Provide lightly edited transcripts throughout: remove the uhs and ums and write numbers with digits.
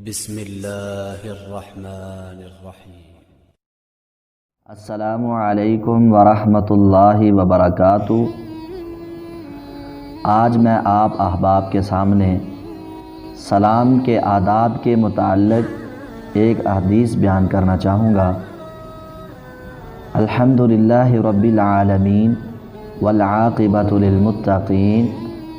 بسم اللہ الرحمن الرحیم۔ السلام علیکم ورحمۃ اللہ وبرکاتہ۔ آج میں آپ احباب کے سامنے سلام کے آداب کے متعلق ایک حدیث بیان کرنا چاہوں گا۔ الحمدللہ رب العالمین والعاقبۃ للمتقین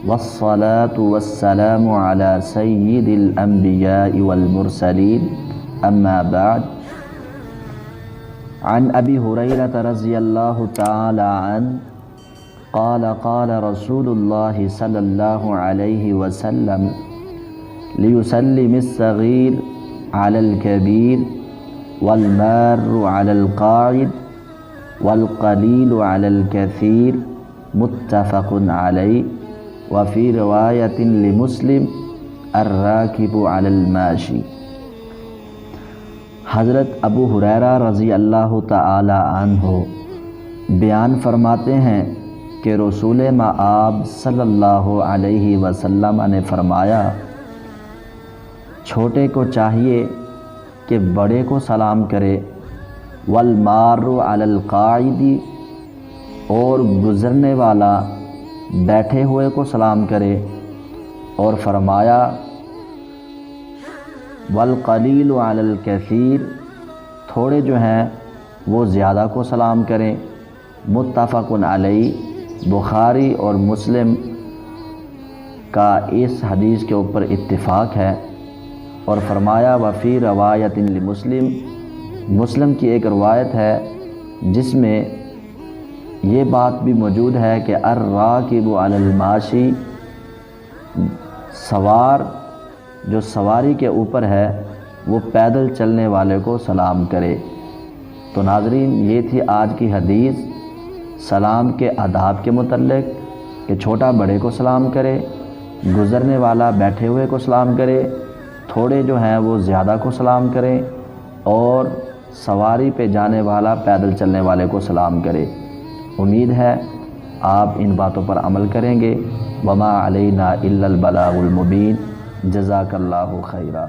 والصلاة والسلام علی سید الانبیاء والمرسلین، اما بعد۔ عن ابی ہریرہ رضی اللہ تعالی عنہ قال قال رسول اللہ صلی اللہ علیہ وسلم لیسلم الصغیر علی الکبیر والمار علی القاعد والقلیل علی الکثیر، متفق علیہ۔ وفی روایت لمسلم الراکب علی الماشی۔ حضرت ابو ہریرہ رضی اللہ تعالی عنہ بیان فرماتے ہیں کہ رسول مآب صلی اللہ علیہ وسلم نے فرمایا، چھوٹے کو چاہیے کہ بڑے کو سلام کرے، والمار علی القاعد، اور گزرنے والا بیٹھے ہوئے کو سلام کرے، اور فرمایا والقلیل علی الکثیر، تھوڑے جو ہیں وہ زیادہ کو سلام کریں۔ متفق علیہ، بخاری اور مسلم کا اس حدیث کے اوپر اتفاق ہے۔ اور فرمایا وفی روایت لمسلم، مسلم کی ایک روایت ہے جس میں یہ بات بھی موجود ہے کہ الراکب علی الماشی، سوار جو سواری کے اوپر ہے وہ پیدل چلنے والے کو سلام کرے۔ تو ناظرین، یہ تھی آج کی حدیث سلام کے آداب کے متعلق، کہ چھوٹا بڑے کو سلام کرے، گزرنے والا بیٹھے ہوئے کو سلام کرے، تھوڑے جو ہیں وہ زیادہ کو سلام کریں، اور سواری پہ جانے والا پیدل چلنے والے کو سلام کرے۔ امید ہے آپ ان باتوں پر عمل کریں گے۔ وما علینا الا البلاغ المبین۔ جزاک اللہ خیرا۔